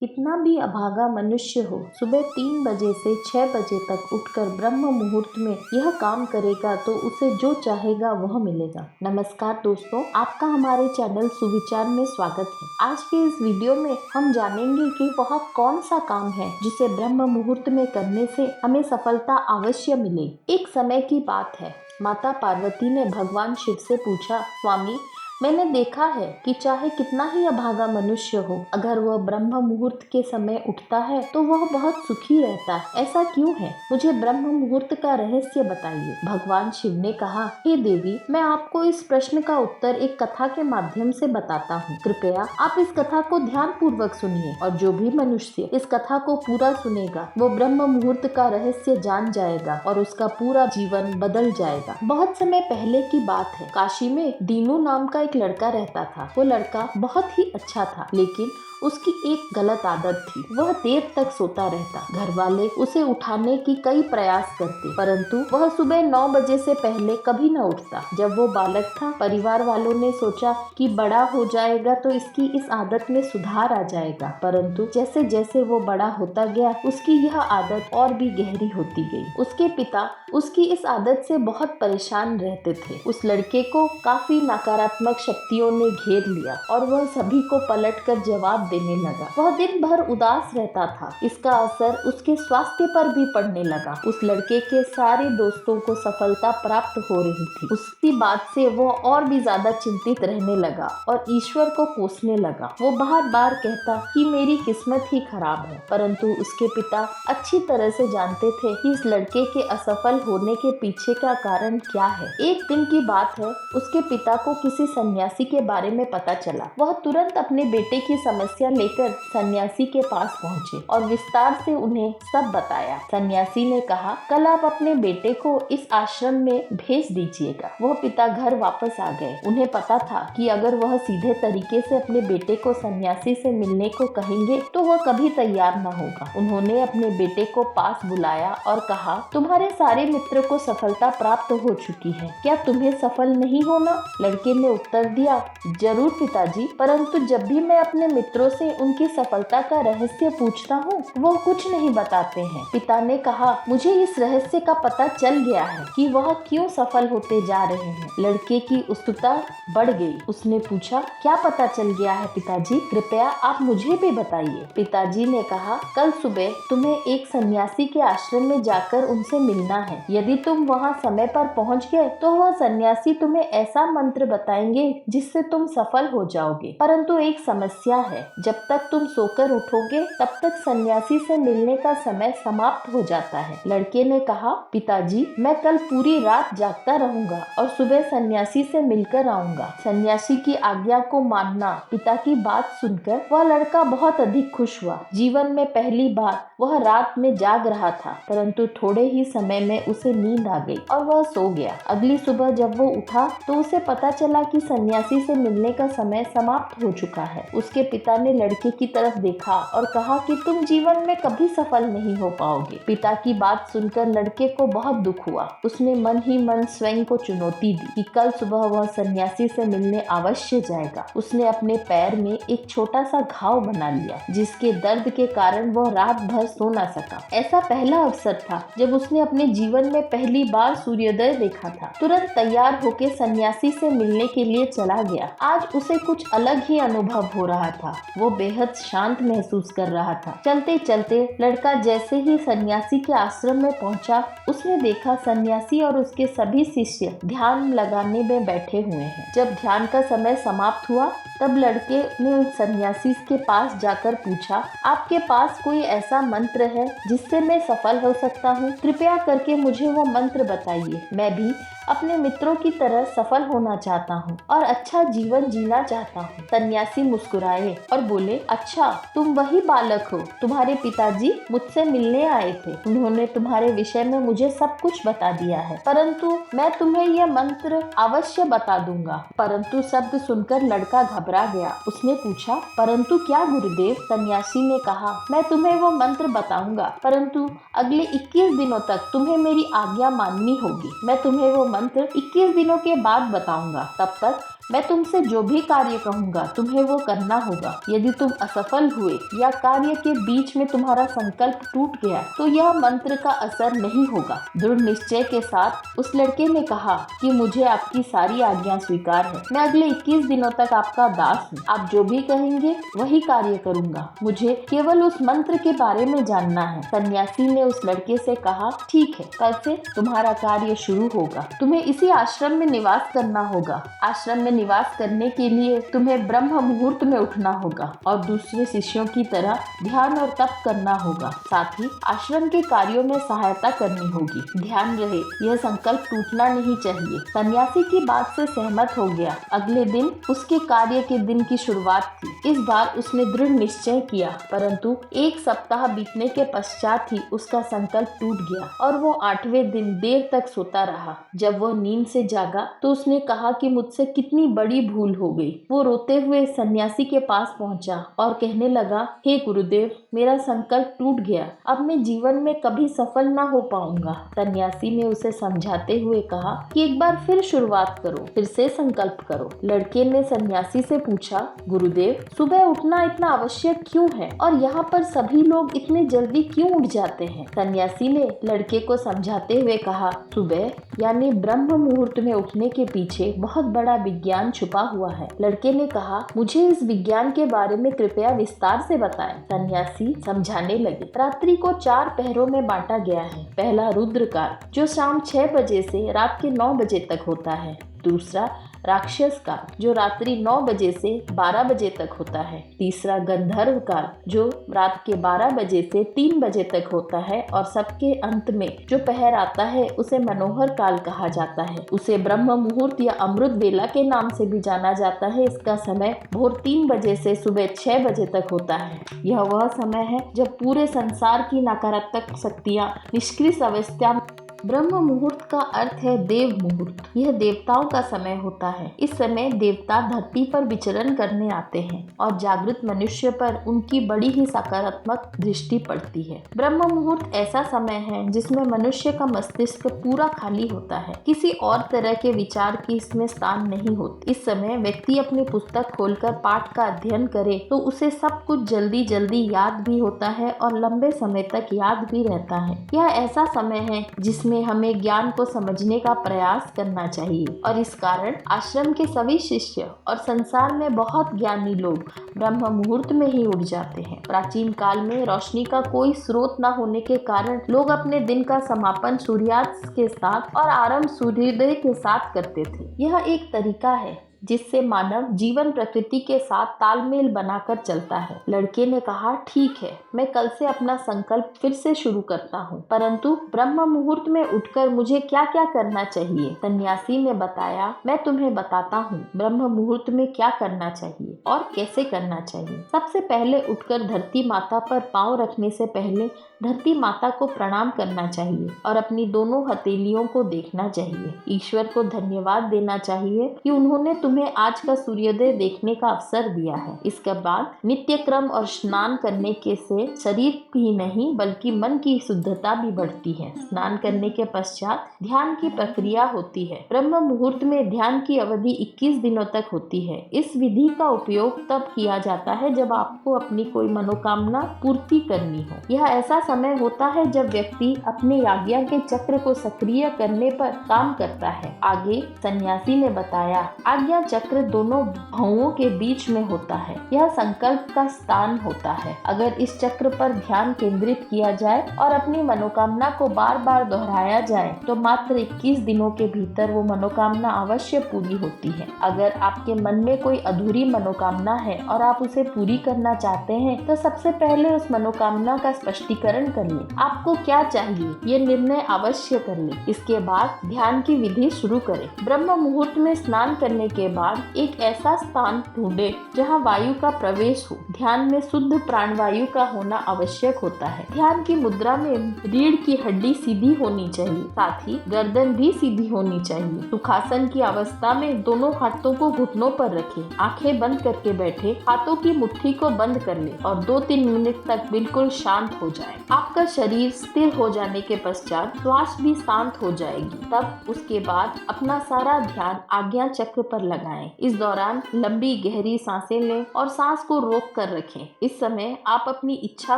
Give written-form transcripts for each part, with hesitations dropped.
कितना भी अभागा मनुष्य हो, सुबह 3 बजे से 6 बजे तक उठकर ब्रह्म मुहूर्त में यह काम करेगा तो उसे जो चाहेगा वह मिलेगा। नमस्कार दोस्तों, आपका हमारे चैनल सुविचार में स्वागत है। आज के इस वीडियो में हम जानेंगे कि वह कौन सा काम है जिसे ब्रह्म मुहूर्त में करने से हमें सफलता अवश्य मिले। एक समय की बात है, माता पार्वती ने भगवान शिव से पूछा, स्वामी मैंने देखा है कि चाहे कितना ही अभागा मनुष्य हो, अगर वह ब्रह्म मुहूर्त के समय उठता है तो वह बहुत सुखी रहता है। ऐसा क्यों है? मुझे ब्रह्म मुहूर्त का रहस्य बताइए। भगवान शिव ने कहा, हे देवी, मैं आपको इस प्रश्न का उत्तर एक कथा के माध्यम से बताता हूँ। कृपया आप इस कथा को ध्यान पूर्वक सुनिए और जो भी मनुष्य इस कथा को पूरा सुनेगा वो ब्रह्म मुहूर्त का रहस्य जान जाएगा और उसका पूरा जीवन बदल जाएगा। बहुत समय पहले की बात है, काशी में दीनू नाम का एक लड़का रहता था। वो लड़का बहुत ही अच्छा था, लेकिन उसकी एक गलत आदत थी। वह देर तक सोता रहता। घर वाले उसे उठाने की कई प्रयास करते, परंतु वह सुबह 9 बजे से पहले कभी न उठता। जब वो बालक था, परिवार वालों ने सोचा कि बड़ा हो जाएगा तो इसकी इस आदत में सुधार आ जाएगा, परंतु जैसे जैसे वो बड़ा होता गया उसकी यह आदत और भी गहरी होती गई। उसके पिता उसकी इस आदत से बहुत परेशान रहते थे। उस लड़के को काफी नकारात्मक शक्तियों ने घेर लिया और वह सभी को पलटकर जवाब देने लगा। वह दिन भर उदास रहता था। इसका असर उसके स्वास्थ्य पर भी पड़ने लगा। उस लड़के के सारे दोस्तों को सफलता प्राप्त हो रही थी। उसकी बात से वो और भी ज्यादा चिंतित रहने लगा और ईश्वर को कोसने लगा। वो बार बार कहता कि मेरी किस्मत ही खराब है, परंतु उसके पिता अच्छी तरह से जानते थे कि इस लड़के के असफल होने के पीछे का कारण क्या है। एक दिन की बात है, उसके पिता को किसी सन्यासी के बारे में पता चला। वह तुरंत अपने बेटे की समस्या लेकर सन्यासी के पास पहुंचे और विस्तार से उन्हें सब बताया। सन्यासी ने कहा, कल आप अपने बेटे को इस आश्रम में भेज दीजिएगा। वह पिता घर वापस आ गए। उन्हें पता था कि अगर वह सीधे तरीके से अपने बेटे को सन्यासी से मिलने को कहेंगे तो वह कभी तैयार न होगा। उन्होंने अपने बेटे को पास बुलाया और कहा, तुम्हारे सारे मित्र को सफलता प्राप्त हो चुकी है, क्या तुम्हें सफल नहीं होना? लड़के ने उत्तर दिया, जरूर पिताजी, परंतु जब भी मैं अपने मित्रों से उनकी सफलता का रहस्य पूछता हूँ वो कुछ नहीं बताते हैं। पिता ने कहा, मुझे इस रहस्य का पता चल गया है कि वह क्यों सफल होते जा रहे हैं। लड़के की उत्सुकता बढ़ गई। उसने पूछा, क्या पता चल गया है पिताजी? कृपया आप मुझे भी बताइए। पिताजी ने कहा, कल सुबह तुम्हें एक सन्यासी के आश्रम में जाकर उनसे मिलना है। यदि तुम वहाँ समय पर पहुँच गए तो वह सन्यासी तुम्हें ऐसा मंत्र बताएंगे जिससे तुम सफल हो जाओगे, परंतु एक समस्या है, जब तक तुम सोकर उठोगे तब तक सन्यासी से मिलने का समय समाप्त हो जाता है। लड़के ने कहा, पिताजी, मैं कल पूरी रात जागता रहूंगा और सुबह सन्यासी से मिलकर आऊंगा। सन्यासी की आज्ञा को मानना। पिता की बात सुनकर वह लड़का बहुत अधिक खुश हुआ। जीवन में पहली बार वह रात में जाग रहा था, परंतु थोड़े ही समय में उसे नींद आ गई और वह सो गया। अगली सुबह जब वो उठा तो उसे पता चला कि सन्यासी से मिलने का समय समाप्त हो चुका है। उसके पिता ने लड़के की तरफ देखा और कहा कि तुम जीवन में कभी सफल नहीं हो पाओगे। पिता की बात सुनकर लड़के को बहुत दुख हुआ। उसने मन ही मन स्वयं को चुनौती दी कि कल सुबह वह सन्यासी से मिलने अवश्य जाएगा। उसने अपने पैर में एक छोटा सा घाव बना लिया, जिसके दर्द के कारण वह रात भर सो न सका। ऐसा पहला अवसर था जब उसने अपने जीवन में पहली बार सूर्योदय देखा था। तुरंत तैयार होकर सन्यासी से मिलने के लिए चला गया। आज उसे कुछ अलग ही अनुभव हो रहा था। वो बेहद शांत महसूस कर रहा था। चलते चलते लड़का जैसे ही सन्यासी के आश्रम में पहुंचा, उसने देखा सन्यासी और उसके सभी शिष्य ध्यान लगाने में बैठे हुए हैं। जब ध्यान का समय समाप्त हुआ तब लड़के ने उस सन्यासी के पास जाकर पूछा, आपके पास कोई ऐसा मंत्र है जिससे मैं सफल हो सकता हूँ? कृपया करके मुझे वो मंत्र बताइए। मैं भी अपने मित्रों की तरह सफल होना चाहता हूँ और अच्छा जीवन जीना चाहता हूँ। सन्यासी मुस्कुराए और बोले, अच्छा, तुम वही बालक हो। तुम्हारे पिताजी मुझसे मिलने आए थे। उन्होंने तुम्हारे विषय में मुझे सब कुछ बता दिया है, परंतु मैं तुम्हें यह मंत्र अवश्य बता दूंगा। परंतु शब्द सुनकर लड़का घबरा गया। उसने पूछा, परंतु क्या गुरुदेव? सन्यासी ने कहा, मैं तुम्हें वो मंत्र बताऊंगा, परंतु अगले 21 दिनों तक तुम्हें मेरी आज्ञा माननी होगी। मैं तुम्हें वो मंत्र 21 दिनों के बाद बताऊंगा। तब तक मैं तुमसे जो भी कार्य कहूँगा तुम्हें वो करना होगा। यदि तुम असफल हुए या कार्य के बीच में तुम्हारा संकल्प टूट गया तो यह मंत्र का असर नहीं होगा। दृढ़ निश्चय के साथ उस लड़के ने कहा कि मुझे आपकी सारी आज्ञा स्वीकार है। मैं अगले 21 दिनों तक आपका दास हूँ। आप जो भी कहेंगे वही कार्य करूँगा। मुझे केवल उस मंत्र के बारे में जानना है। सन्यासी ने उस लड़के से कहा, ठीक है, कल से तुम्हारा कार्य शुरू होगा। तुम्हें इसी आश्रम में निवास करना होगा। आश्रम में निवास करने के लिए तुम्हें ब्रह्म मुहूर्त में उठना होगा और दूसरे शिष्यों की तरह ध्यान और तप करना होगा। साथ ही आश्रम के कार्यों में सहायता करनी होगी। ध्यान रहे, यह संकल्प टूटना नहीं चाहिए। सन्यासी की बात से सहमत हो गया। अगले दिन उसके कार्य के दिन की शुरुआत थी। इस बार उसने दृढ़ निश्चय किया, परंतु एक सप्ताह बीतने के पश्चात ही उसका संकल्प टूट गया और वो 8वें दिन देर तक सोता रहा। जब वह नींद से जागा तो उसने कहा कि मुझसे कितनी बड़ी भूल हो गई। वो रोते हुए सन्यासी के पास पहुंचा और कहने लगा, हे गुरुदेव, मेरा संकल्प टूट गया। अब मैं जीवन में कभी सफल ना हो पाऊंगा। सन्यासी ने उसे समझाते हुए कहा कि एक बार फिर शुरुआत करो, फिर से संकल्प करो। लड़के ने सन्यासी से पूछा, गुरुदेव, सुबह उठना इतना आवश्यक क्यों है और यहाँ पर सभी लोग इतने जल्दी क्यों उठ जाते हैं? सन्यासी ने लड़के को समझाते हुए कहा, सुबह यानी ब्रह्म मुहूर्त में उठने के पीछे बहुत बड़ा विज्ञान छुपा हुआ है। लड़के ने कहा, मुझे इस विज्ञान के बारे में कृपया विस्तार से बताएं। सन्यासी समझाने लगे। रात्रि को 4 पहरों में बांटा गया है। पहला रुद्र काल, जो शाम 6 बजे से रात के 9 बजे तक होता है। दूसरा राक्षस काल, जो रात्रि 9 बजे से 12 बजे तक होता है। तीसरा गंधर्व काल, जो रात के 12 बजे से 3 बजे तक होता है। और सबके अंत में जो पहर आता है उसे मनोहर काल कहा जाता है। उसे ब्रह्म मुहूर्त या अमृत वेला के नाम से भी जाना जाता है। इसका समय भोर 3 बजे से सुबह 6 बजे तक होता है। यह वह समय है जब पूरे संसार की नकारात्मक शक्तियाँ निष्क्रिय अवस्था। ब्रह्म मुहूर्त का अर्थ है देव मुहूर्त। यह देवताओं का समय होता है। इस समय देवता धरती पर विचरण करने आते हैं और जागृत मनुष्य पर उनकी बड़ी ही सकारात्मक दृष्टि पड़ती है। ब्रह्म मुहूर्त ऐसा समय है जिसमें मनुष्य का मस्तिष्क पूरा खाली होता है। किसी और तरह के विचार की इसमें स्थान नहीं होती। इस समय व्यक्ति अपनी पुस्तक खोलकर पाठ का अध्ययन करे तो उसे सब कुछ जल्दी जल्दी याद भी होता है और लंबे समय तक याद भी रहता है। यह ऐसा समय है जिसमें हमें ज्ञान को समझने का प्रयास करना चाहिए और इस कारण आश्रम के सभी शिष्य और संसार में बहुत ज्ञानी लोग ब्रह्म मुहूर्त में ही उठ जाते हैं। प्राचीन काल में रोशनी का कोई स्रोत न होने के कारण लोग अपने दिन का समापन सूर्यास्त के साथ और आरंभ सूर्योदय के साथ करते थे। यह एक तरीका है जिससे मानव जीवन प्रकृति के साथ तालमेल बनाकर चलता है। लड़के ने कहा, ठीक है, मैं कल से अपना संकल्प फिर से शुरू करता हूँ, परंतु ब्रह्म मुहूर्त में उठकर मुझे क्या क्या करना चाहिए? सन्यासी ने बताया, मैं तुम्हें बताता हूँ ब्रह्म मुहूर्त में क्या करना चाहिए और कैसे करना चाहिए। सबसे पहले उठकर धरती माता पर पाँव रखने से पहले धरती माता को प्रणाम करना चाहिए और अपनी दोनों हथेलियों को देखना चाहिए। ईश्वर को धन्यवाद देना चाहिए कि उन्होंने तुम्हें आज का सूर्योदय देखने का अवसर दिया है। इसके बाद नित्य क्रम और स्नान करने के से शरीर ही नहीं बल्कि मन की शुद्धता भी बढ़ती है। स्नान करने के पश्चात ध्यान की प्रक्रिया होती है। ब्रह्म मुहूर्त में ध्यान की अवधि 21 दिनों तक होती है। इस विधि का उपयोग तब किया जाता है जब आपको अपनी कोई मनोकामना पूर्ति करनी हो। यह ऐसा समय होता है जब व्यक्ति अपने आज्ञा के चक्र को सक्रिय करने पर काम करता है। आगे सन्यासी ने बताया, आज्ञा चक्र दोनों भवों के बीच में होता है। यह संकल्प का स्थान होता है। अगर इस चक्र पर ध्यान केंद्रित किया जाए और अपनी मनोकामना को बार बार दोहराया जाए तो मात्र 21 दिनों के भीतर वो मनोकामना अवश्य पूरी होती है। अगर आपके मन में कोई अधूरी मनोकामना है और आप उसे पूरी करना चाहते हैं तो सबसे पहले उस मनोकामना का स्पष्टीकरण कर ले। आपको क्या चाहिए ये निर्णय अवश्य कर ले। इसके बाद ध्यान की विधि शुरू करें। ब्रह्म मुहूर्त में स्नान करने के बाद एक ऐसा स्थान ढूंढे जहां वायु का प्रवेश हो। ध्यान में शुद्ध प्राणवायु का होना आवश्यक होता है। ध्यान की मुद्रा में रीढ़ की हड्डी सीधी होनी चाहिए, साथ ही गर्दन भी सीधी होनी चाहिए। सुखासन की अवस्था में दोनों हाथों को घुटनों पर रखें, आंखें बंद करके बैठे, हाथों की मुट्ठी को बंद कर ले और 2-3 मिनट तक बिल्कुल शांत हो जाए। आपका शरीर स्थिर हो जाने के पश्चात श्वास भी शांत हो जाएगी। तब उसके बाद अपना सारा ध्यान आज्ञा चक्र पर लगा लगाएं। इस दौरान लंबी गहरी सांसें लें और सांस को रोक कर रखें। इस समय आप अपनी इच्छा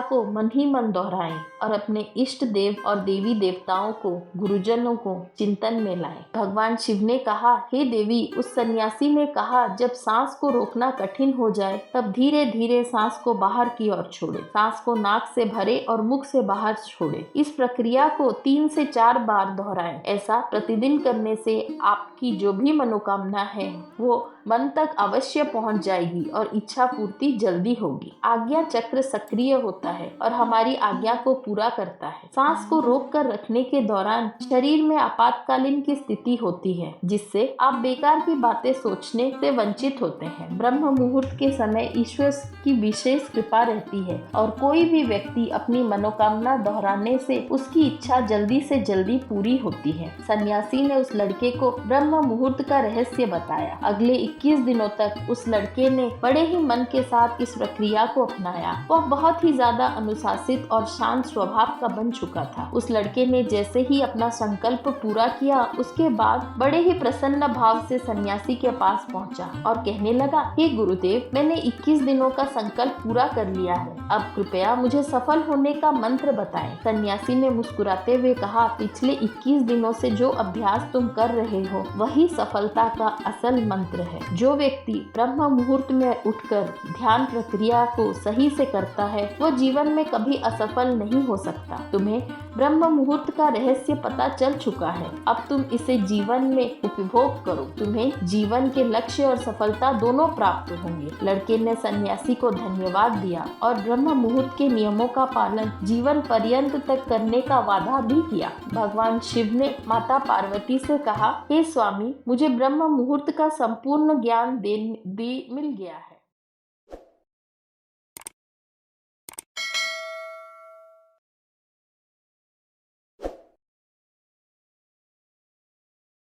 को मन ही मन दोहराएं और अपने इष्ट देव और देवी देवताओं को, गुरुजनों को चिंतन में लाएं। भगवान शिव ने कहा, हे देवी, उस सन्यासी ने कहा, जब सांस को रोकना कठिन हो जाए तब धीरे धीरे सांस को बाहर की ओर छोड़े। सांस को नाक से भरे और मुख से बाहर छोड़े। इस प्रक्रिया को 3 से 4 बार दोहराएं। ऐसा प्रतिदिन करने से आपकी जो भी मनोकामना है वो मन तक अवश्य पहुंच जाएगी और इच्छा पूर्ति जल्दी होगी। आज्ञा चक्र सक्रिय होता है और हमारी आज्ञा को पूरा करता है। सांस को रोक कर रखने के दौरान शरीर में आपातकालीन की स्थिति होती है, जिससे आप बेकार की बातें सोचने से वंचित होते हैं। ब्रह्म मुहूर्त के समय ईश्वर की विशेष कृपा रहती है और कोई भी व्यक्ति अपनी मनोकामना दोहराने से उसकी इच्छा जल्दी से जल्दी पूरी होती है। सन्यासी ने उस लड़के को ब्रह्म मुहूर्त का रहस्य बताया। अगले 21 दिनों तक उस लड़के ने बड़े ही मन के साथ इस प्रक्रिया को अपनाया। वह बहुत ही ज्यादा अनुशासित और शांत स्वभाव का बन चुका था। उस लड़के ने जैसे ही अपना संकल्प पूरा किया, उसके बाद बड़े ही प्रसन्न भाव से सन्यासी के पास पहुंचा और कहने लगा, हे गुरुदेव, मैंने 21 दिनों का संकल्प पूरा कर लिया है। अब कृपया मुझे सफल होने का मंत्र बताएं। सन्यासी ने मुस्कुराते हुए कहा, पिछले 21 दिनों से जो अभ्यास तुम कर रहे हो वही सफलता का असल मंत्र है। जो व्यक्ति ब्रह्म मुहूर्त में उठकर ध्यान प्रक्रिया को सही से करता है वो जीवन में कभी असफल नहीं हो सकता। तुम्हें ब्रह्म मुहूर्त का रहस्य पता चल चुका है। अब तुम इसे जीवन में उपभोग करो। तुम्हें जीवन के लक्ष्य और सफलता दोनों प्राप्त होंगे। लड़के ने सन्यासी को धन्यवाद दिया और ब्रह्म मुहूर्त के नियमों का पालन जीवन पर्यंत तक करने का वादा भी किया। भगवान शिव ने माता पार्वती से कहा, हे स्वामी, मुझे ब्रह्म मुहूर्त का संपूर्ण ज्ञान मिल गया है।